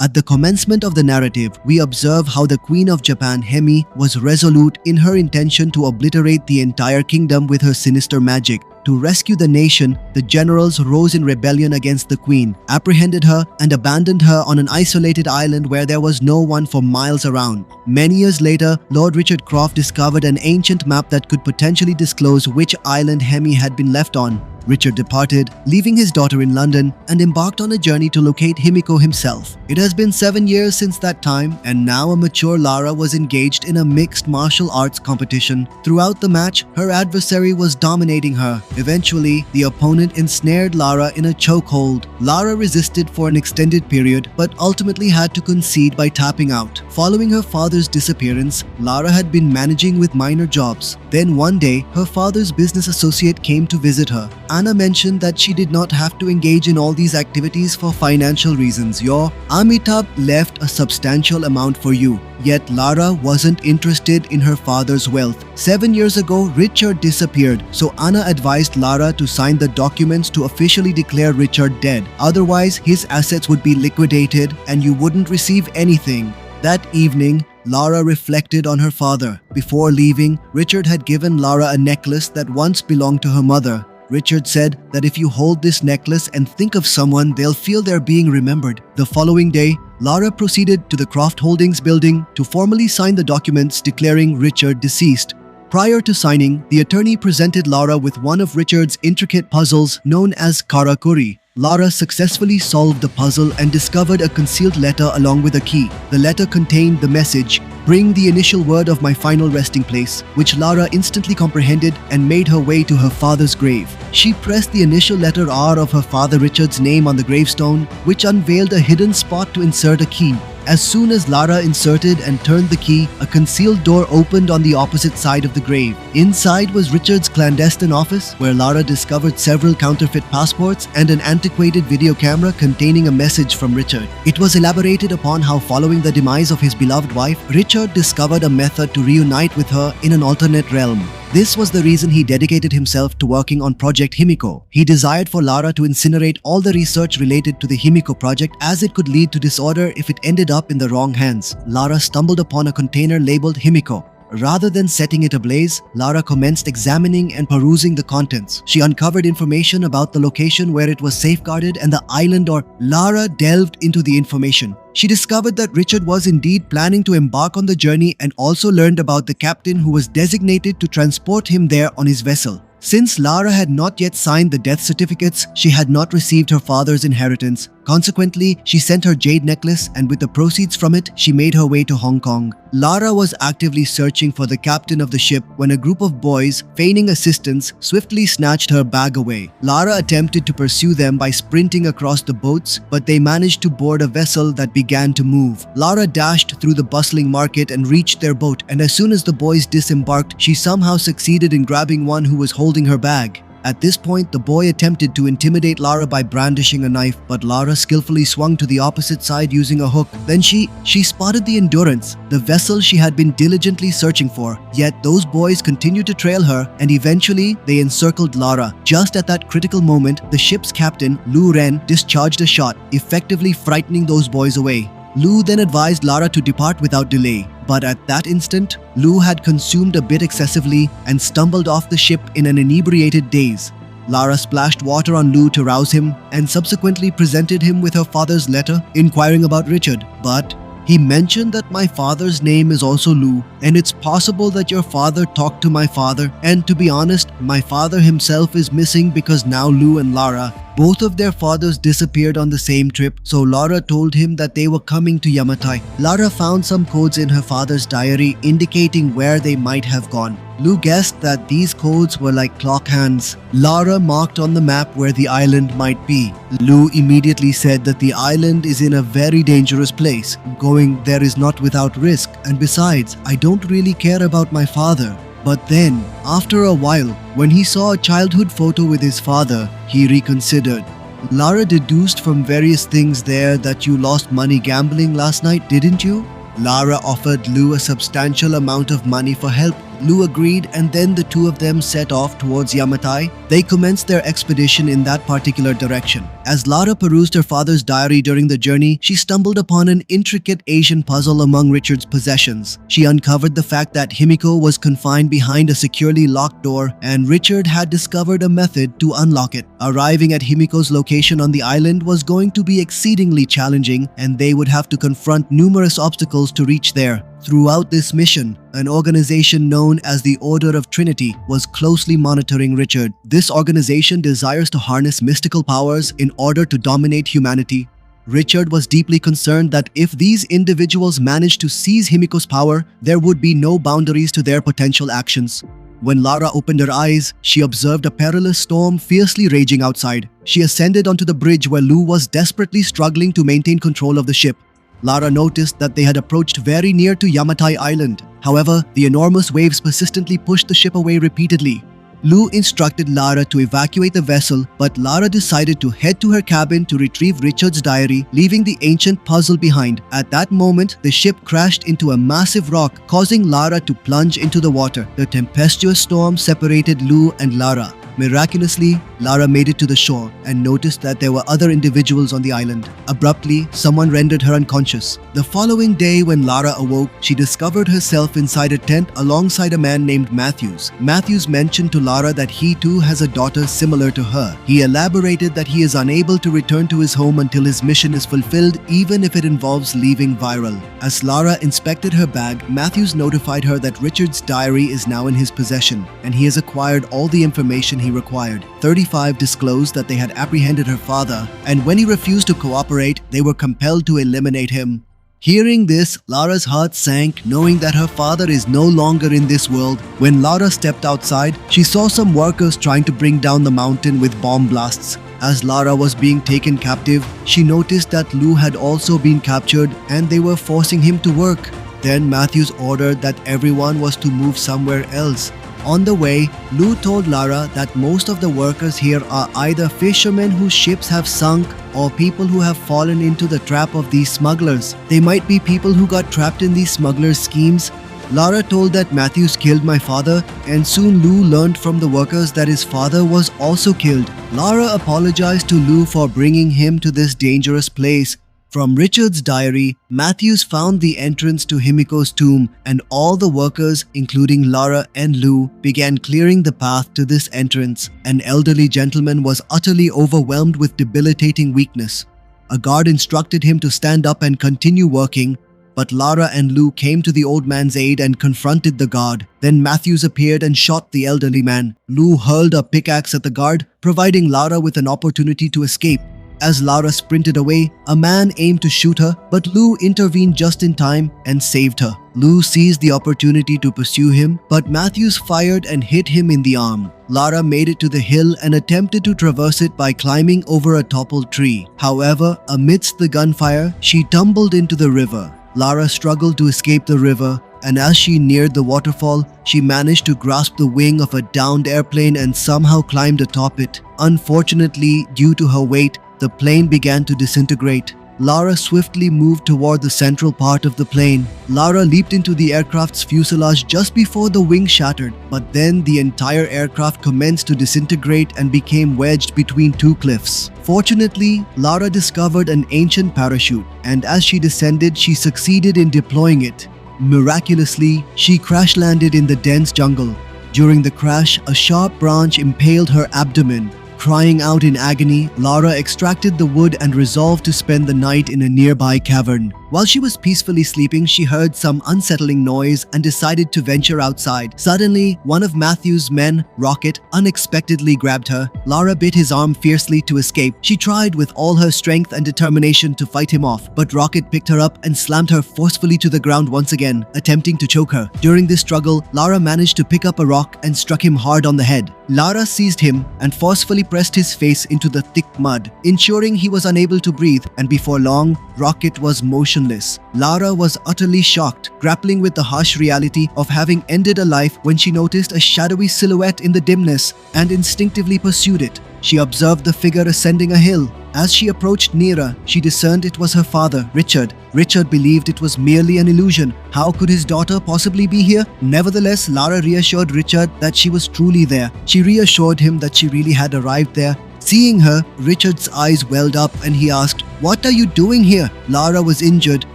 At the commencement of the narrative, we observe how the Queen of Japan, Hemi, was resolute in her intention to obliterate the entire kingdom with her sinister magic. To rescue the nation, the generals rose in rebellion against the queen, apprehended her, and abandoned her on an isolated island where there was no one for miles around. Many years later, Lord Richard Croft discovered an ancient map that could potentially disclose which island Hemi had been left on. Richard departed, leaving his daughter in London, and embarked on a journey to locate Himiko himself. It has been 7 years since that time, and now a mature Lara was engaged in a mixed martial arts competition. Throughout the match, her adversary was dominating her. Eventually, the opponent ensnared Lara in a chokehold. Lara resisted for an extended period, but ultimately had to concede by tapping out. Following her father's disappearance, Lara had been managing with minor jobs. Then one day, her father's business associate came to visit her. Anna mentioned that she did not have to engage in all these activities for financial reasons. Your Amitabh left a substantial amount for you. Yet Lara wasn't interested in her father's wealth. 7 years ago, Richard disappeared, so Anna advised Lara to sign the documents to officially declare Richard dead. Otherwise, his assets would be liquidated and you wouldn't receive anything. That evening, Lara reflected on her father. Before leaving, Richard had given Lara a necklace that once belonged to her mother. Richard said that if you hold this necklace and think of someone, they'll feel they're being remembered. The following day, Lara proceeded to the Croft Holdings building to formally sign the documents declaring Richard deceased. Prior to signing, the attorney presented Lara with one of Richard's intricate puzzles known as Karakuri. Lara successfully solved the puzzle and discovered a concealed letter along with a key. The letter contained the message, "Bring the initial word of my final resting place," which Lara instantly comprehended and made her way to her father's grave. She pressed the initial letter R of her father Richard's name on the gravestone, which unveiled a hidden spot to insert a key. As soon as Lara inserted and turned the key, a concealed door opened on the opposite side of the grave. Inside was Richard's clandestine office, where Lara discovered several counterfeit passports and an antiquated video camera containing a message from Richard. It was elaborated upon how, following the demise of his beloved wife, Richard discovered a method to reunite with her in an alternate realm. This was the reason he dedicated himself to working on Project Himiko. He desired for Lara to incinerate all the research related to the Himiko project, as it could lead to disorder if it ended up in the wrong hands. Lara stumbled upon a container labeled Himiko. Rather than setting it ablaze, Lara commenced examining and perusing the contents. She uncovered information about the location where it was safeguarded and the island, or Lara delved into the information. She discovered that Richard was indeed planning to embark on the journey and also learned about the captain who was designated to transport him there on his vessel. Since Lara had not yet signed the death certificates, she had not received her father's inheritance. Consequently, she sent her jade necklace, and with the proceeds from it, she made her way to Hong Kong. Lara was actively searching for the captain of the ship when a group of boys, feigning assistance, swiftly snatched her bag away. Lara attempted to pursue them by sprinting across the boats, but they managed to board a vessel that began to move. Lara dashed through the bustling market and reached their boat, and as soon as the boys disembarked, she somehow succeeded in grabbing one who was holding her bag. At this point, the boy attempted to intimidate Lara by brandishing a knife, but Lara skillfully swung to the opposite side using a hook. Then she spotted the Endurance, the vessel she had been diligently searching for. Yet those boys continued to trail her, and eventually they encircled Lara. Just at that critical moment, the ship's captain, Lu Ren, discharged a shot, effectively frightening those boys away. Lu then advised Lara to depart without delay. But at that instant, Lu had consumed a bit excessively and stumbled off the ship in an inebriated daze. Lara splashed water on Lu to rouse him and subsequently presented him with her father's letter inquiring about Richard. But he mentioned that my father's name is also Lu, and it's possible that your father talked to my father, and to be honest, my father himself is missing because now Lu and Lara, both of their fathers disappeared on the same trip, so Lara told him that they were coming to Yamatai. Lara found some codes in her father's diary indicating where they might have gone. Lu guessed that these codes were like clock hands. Lara marked on the map where the island might be. Lu immediately said that the island is in a very dangerous place. Going there is not without risk, and besides, I don't really care about my father. But then, after a while, when he saw a childhood photo with his father, he reconsidered. Lara deduced from various things there that you lost money gambling last night, didn't you? Lara offered Lu a substantial amount of money for help. Lu agreed, and then the two of them set off towards Yamatai. They commenced their expedition in that particular direction. As Lara perused her father's diary during the journey, she stumbled upon an intricate Asian puzzle among Richard's possessions. She uncovered the fact that Himiko was confined behind a securely locked door, and Richard had discovered a method to unlock it. Arriving at Himiko's location on the island was going to be exceedingly challenging, and they would have to confront numerous obstacles to reach there. Throughout this mission, an organization known as the Order of Trinity was closely monitoring Richard. This organization desires to harness mystical powers in order to dominate humanity. Richard was deeply concerned that if these individuals managed to seize Himiko's power, there would be no boundaries to their potential actions. When Lara opened her eyes, she observed a perilous storm fiercely raging outside. She ascended onto the bridge where Lou was desperately struggling to maintain control of the ship. Lara noticed that they had approached very near to Yamatai Island. However, the enormous waves persistently pushed the ship away repeatedly. Lou instructed Lara to evacuate the vessel, but Lara decided to head to her cabin to retrieve Richard's diary, leaving the ancient puzzle behind. At that moment, the ship crashed into a massive rock, causing Lara to plunge into the water. The tempestuous storm separated Lou and Lara. Miraculously, Lara made it to the shore and noticed that there were other individuals on the island. Abruptly, someone rendered her unconscious. The following day, when Lara awoke, she discovered herself inside a tent alongside a man named Matthews. Matthews mentioned to Lara that he too has a daughter similar to her. He elaborated that he is unable to return to his home until his mission is fulfilled, even if it involves leaving Viral. As Lara inspected her bag, Matthews notified her that Richard's diary is now in his possession, and he has acquired all the information he required. 35 disclosed that they had apprehended her father, and when he refused to cooperate, they were compelled to eliminate him. Hearing this, Lara's heart sank, knowing that her father is no longer in this world. When Lara stepped outside, she saw some workers trying to bring down the mountain with bomb blasts. As Lara was being taken captive, she noticed that Lou had also been captured and they were forcing him to work. Then Matthews ordered that everyone was to move somewhere else. On the way, Lou told Lara that most of the workers here are either fishermen whose ships have sunk or people who have fallen into the trap of these smugglers. They might be people who got trapped in these smugglers' schemes. Lara told that Matthews killed my father, and soon Lou learned from the workers that his father was also killed. Lara apologized to Lou for bringing him to this dangerous place. From Richard's diary, Matthews found the entrance to Himiko's tomb, and all the workers, including Lara and Lou, began clearing the path to this entrance. An elderly gentleman was utterly overwhelmed with debilitating weakness. A guard instructed him to stand up and continue working, but Lara and Lou came to the old man's aid and confronted the guard. Then Matthews appeared and shot the elderly man. Lou hurled a pickaxe at the guard, providing Lara with an opportunity to escape. As Lara sprinted away, a man aimed to shoot her, but Lou intervened just in time and saved her. Lou seized the opportunity to pursue him, but Matthews fired and hit him in the arm. Lara made it to the hill and attempted to traverse it by climbing over a toppled tree. However, amidst the gunfire, she tumbled into the river. Lara struggled to escape the river, and as she neared the waterfall, she managed to grasp the wing of a downed airplane and somehow climbed atop it. Unfortunately, due to her weight, the plane began to disintegrate. Lara swiftly moved toward the central part of the plane. Lara leaped into the aircraft's fuselage just before the wing shattered, but then the entire aircraft commenced to disintegrate and became wedged between two cliffs. Fortunately, Lara discovered an ancient parachute, and as she descended, she succeeded in deploying it. Miraculously, she crash-landed in the dense jungle. During the crash, a sharp branch impaled her abdomen. Crying out in agony, Lara extracted the wood and resolved to spend the night in a nearby cavern. While she was peacefully sleeping, she heard some unsettling noise and decided to venture outside. Suddenly, one of Matthew's men, Rocket, unexpectedly grabbed her. Lara bit his arm fiercely to escape. She tried with all her strength and determination to fight him off, but Rocket picked her up and slammed her forcefully to the ground once again, attempting to choke her. During this struggle, Lara managed to pick up a rock and struck him hard on the head. Lara seized him and forcefully pressed his face into the thick mud, ensuring he was unable to breathe, and before long, Rocket was motionless. Lara was utterly shocked, grappling with the harsh reality of having ended a life when she noticed a shadowy silhouette in the dimness and instinctively pursued it. She observed the figure ascending a hill. As she approached nearer, she discerned it was her father, Richard. Richard believed it was merely an illusion. How could his daughter possibly be here? Nevertheless, Lara reassured Richard that she was truly there. She reassured him that she really had arrived there, Seeing her, Richard's eyes welled up and he asked, "What are you doing here?" Lara was injured,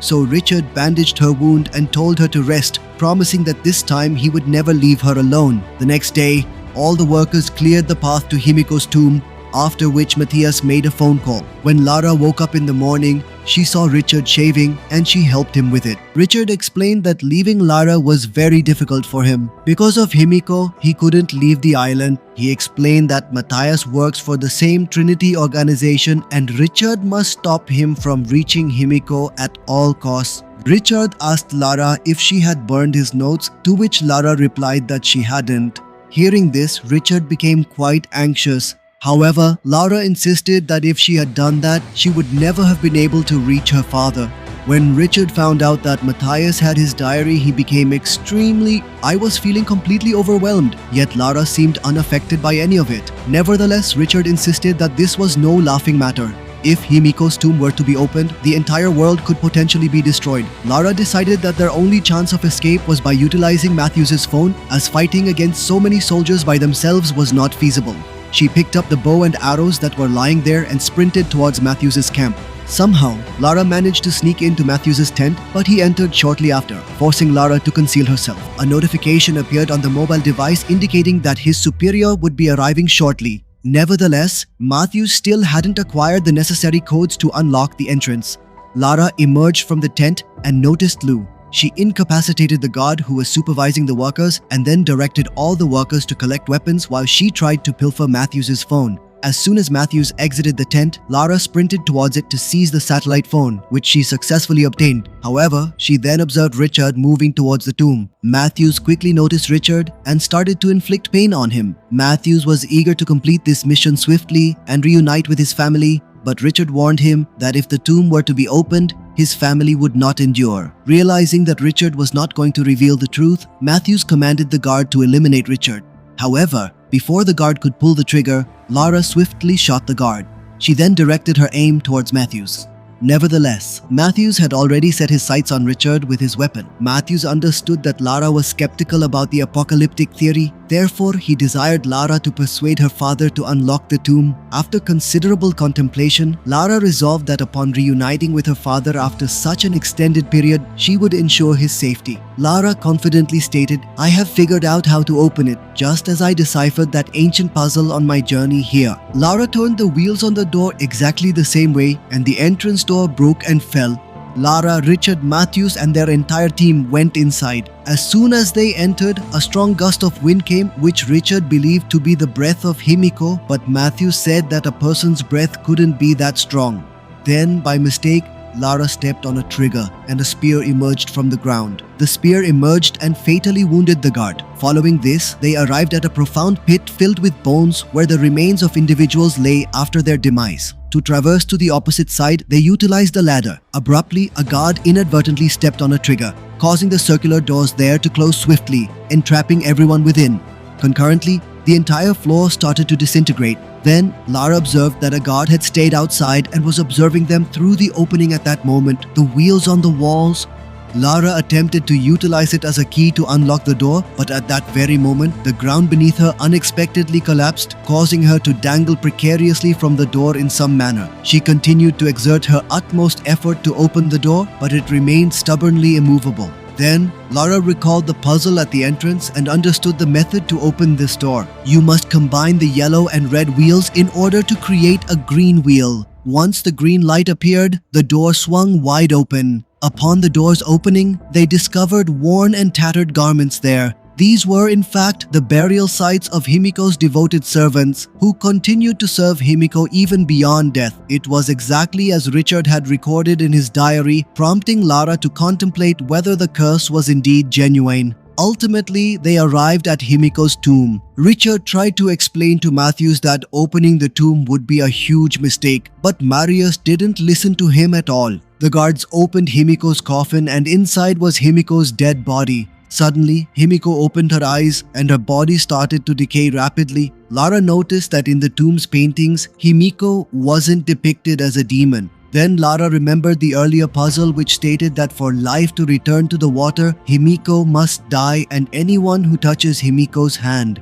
so Richard bandaged her wound and told her to rest, promising that this time he would never leave her alone. The next day, all the workers cleared the path to Himiko's tomb, after which Matthias made a phone call. When Lara woke up in the morning, she saw Richard shaving and she helped him with it. Richard explained that leaving Lara was very difficult for him. Because of Himiko, he couldn't leave the island. He explained that Matthias works for the same Trinity organization and Richard must stop him from reaching Himiko at all costs. Richard asked Lara if she had burned his notes, to which Lara replied that she hadn't. Hearing this, Richard became quite anxious. However, Lara insisted that if she had done that, she would never have been able to reach her father. When Richard found out that Matthias had his diary, he became I was feeling completely overwhelmed, yet Lara seemed unaffected by any of it. Nevertheless, Richard insisted that this was no laughing matter. If Himiko's tomb were to be opened, the entire world could potentially be destroyed. Lara decided that their only chance of escape was by utilizing Matthews's phone, as fighting against so many soldiers by themselves was not feasible. She picked up the bow and arrows that were lying there and sprinted towards Matthews's camp. Somehow, Lara managed to sneak into Matthews's tent, but he entered shortly after, forcing Lara to conceal herself. A notification appeared on the mobile device indicating that his superior would be arriving shortly. Nevertheless, Matthews still hadn't acquired the necessary codes to unlock the entrance. Lara emerged from the tent and noticed Lou. She incapacitated the guard who was supervising the workers and then directed all the workers to collect weapons while she tried to pilfer Matthews's phone. As soon as Matthews exited the tent, Lara sprinted towards it to seize the satellite phone, which she successfully obtained. However, she then observed Richard moving towards the tomb. Matthews quickly noticed Richard and started to inflict pain on him. Matthews was eager to complete this mission swiftly and reunite with his family, but Richard warned him that if the tomb were to be opened, his family would not endure. Realizing that Richard was not going to reveal the truth, Matthews commanded the guard to eliminate Richard. However, before the guard could pull the trigger, Lara swiftly shot the guard. She then directed her aim towards Matthews. Nevertheless, Matthews had already set his sights on Richard with his weapon. Matthews understood that Lara was skeptical about the apocalyptic theory. Therefore, he desired Lara to persuade her father to unlock the tomb. After considerable contemplation, Lara resolved that upon reuniting with her father after such an extended period, she would ensure his safety. Lara confidently stated, "I have figured out how to open it, just as I deciphered that ancient puzzle on my journey here." Lara turned the wheels on the door exactly the same way, and the entrance door broke and fell. Lara, Richard, Matthews and their entire team went inside. As soon as they entered, a strong gust of wind came, which Richard believed to be the breath of Himiko, but Matthews said that a person's breath couldn't be that strong. Then, by mistake, Lara stepped on a trigger and a spear emerged from the ground. The spear emerged and fatally wounded the guard. Following this, they arrived at a profound pit filled with bones where the remains of individuals lay after their demise. To traverse to the opposite side, they utilized a ladder. Abruptly, a guard inadvertently stepped on a trigger, causing the circular doors there to close swiftly, entrapping everyone within. Concurrently, the entire floor started to disintegrate. Then, Lara observed that a guard had stayed outside and was observing them through the opening at that moment. The wheels on the walls. Lara attempted to utilize it as a key to unlock the door, but at that very moment, the ground beneath her unexpectedly collapsed, causing her to dangle precariously from the door in some manner. She continued to exert her utmost effort to open the door, but it remained stubbornly immovable. Then, Lara recalled the puzzle at the entrance and understood the method to open this door. You must combine the yellow and red wheels in order to create a green wheel. Once the green light appeared, the door swung wide open. Upon the door's opening, they discovered worn and tattered garments there. These were in fact the burial sites of Himiko's devoted servants, who continued to serve Himiko even beyond death. It was exactly as Richard had recorded in his diary, prompting Lara to contemplate whether the curse was indeed genuine. Ultimately, they arrived at Himiko's tomb. Richard tried to explain to Matthews that opening the tomb would be a huge mistake, but Marius didn't listen to him at all. The guards opened Himiko's coffin and inside was Himiko's dead body. Suddenly, Himiko opened her eyes and her body started to decay rapidly. Lara noticed that in the tomb's paintings, Himiko wasn't depicted as a demon. Then Lara remembered the earlier puzzle which stated that for life to return to the water, Himiko must die and anyone who touches Himiko's hand.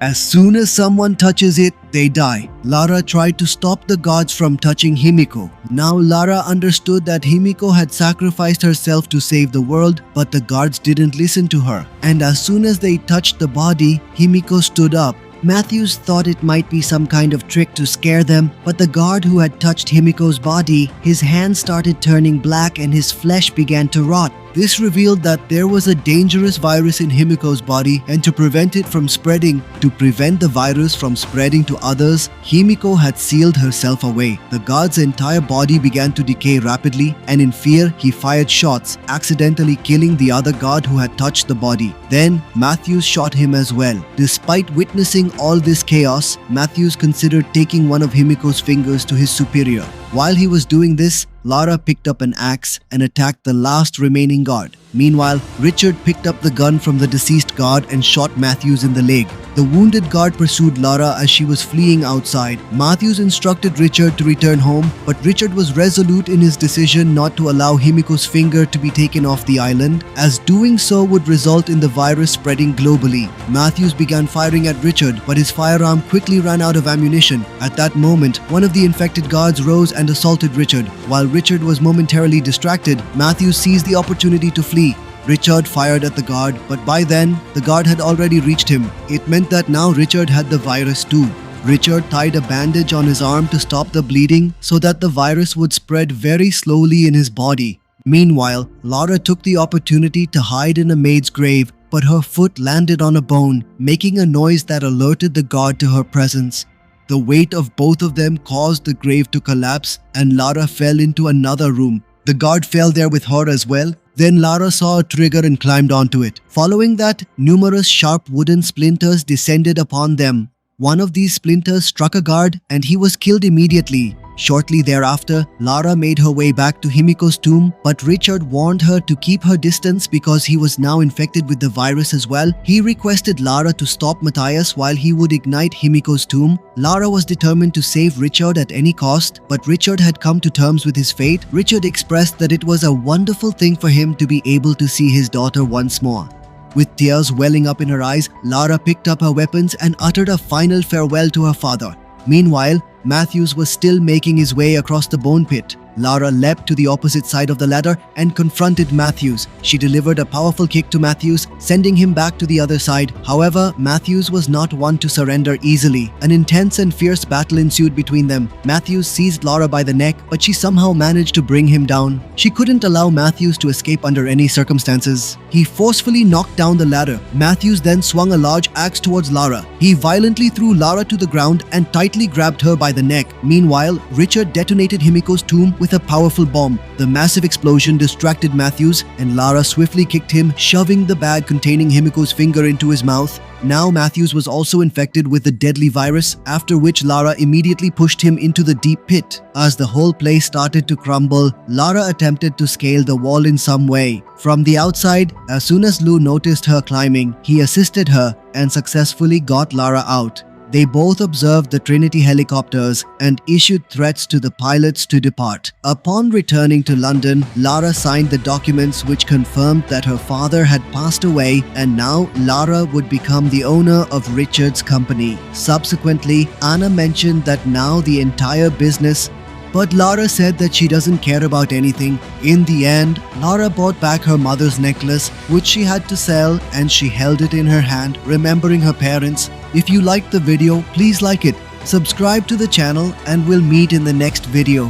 As soon as someone touches it, they die. Lara tried to stop the gods from touching Himiko. Now Lara understood that Himiko had sacrificed herself to save the world, but the gods didn't listen to her. And as soon as they touched the body, Himiko stood up. Matthews thought it might be some kind of trick to scare them, but the guard who had touched Himiko's body, his hands started turning black and his flesh began to rot. This revealed that there was a dangerous virus in Himiko's body, and to prevent the virus from spreading to others, Himiko had sealed herself away. The god's entire body began to decay rapidly, and in fear, he fired shots, accidentally killing the other god who had touched the body. Then, Matthews shot him as well. Despite witnessing all this chaos, Matthews considered taking one of Himiko's fingers to his superior. While he was doing this, Lara picked up an axe and attacked the last remaining guard. Meanwhile, Richard picked up the gun from the deceased guard and shot Matthews in the leg. The wounded guard pursued Lara as she was fleeing outside. Matthews instructed Richard to return home, but Richard was resolute in his decision not to allow Himiko's finger to be taken off the island, as doing so would result in the virus spreading globally. Matthews began firing at Richard, but his firearm quickly ran out of ammunition. At that moment, one of the infected guards rose and assaulted Richard. While Richard was momentarily distracted, Matthews seized the opportunity to flee. Richard fired at the guard, but by then, the guard had already reached him. It meant that now Richard had the virus too. Richard tied a bandage on his arm to stop the bleeding so that the virus would spread very slowly in his body. Meanwhile, Lara took the opportunity to hide in a maid's grave, but her foot landed on a bone, making a noise that alerted the guard to her presence. The weight of both of them caused the grave to collapse, and Lara fell into another room. The guard fell there with her as well. Then Lara saw a trigger and climbed onto it. Following that, numerous sharp wooden splinters descended upon them. One of these splinters struck a guard and he was killed immediately. Shortly thereafter, Lara made her way back to Himiko's tomb, but Richard warned her to keep her distance because he was now infected with the virus as well. He requested Lara to stop Matthias while he would ignite Himiko's tomb. Lara was determined to save Richard at any cost, but Richard had come to terms with his fate. Richard expressed that it was a wonderful thing for him to be able to see his daughter once more. With tears welling up in her eyes, Lara picked up her weapons and uttered a final farewell to her father. Meanwhile, Matthews was still making his way across the bone pit. Lara leapt to the opposite side of the ladder and confronted Matthews. She delivered a powerful kick to Matthews, sending him back to the other side. However, Matthews was not one to surrender easily. An intense and fierce battle ensued between them. Matthews seized Lara by the neck, but she somehow managed to bring him down. She couldn't allow Matthews to escape under any circumstances. He forcefully knocked down the ladder. Matthews then swung a large axe towards Lara. He violently threw Lara to the ground and tightly grabbed her by the neck. Meanwhile, Richard detonated Himiko's tomb with a powerful bomb. The massive explosion distracted Matthews, and Lara swiftly kicked him, shoving the bag containing Himiko's finger into his mouth. Now Matthews was also infected with the deadly virus, after which Lara immediately pushed him into the deep pit. As the whole place started to crumble, Lara attempted to scale the wall in some way. From the outside, as soon as Lou noticed her climbing, he assisted her and successfully got Lara out. They both observed the Trinity helicopters and issued threats to the pilots to depart. Upon returning to London, Lara signed the documents which confirmed that her father had passed away, and now Lara would become the owner of Richard's company. Subsequently, Anna mentioned that now the entire business, but Lara said that she doesn't care about anything. In the end, Lara bought back her mother's necklace, which she had to sell, and she held it in her hand, remembering her parents. If you liked the video, please like it, subscribe to the channel, and we'll meet in the next video.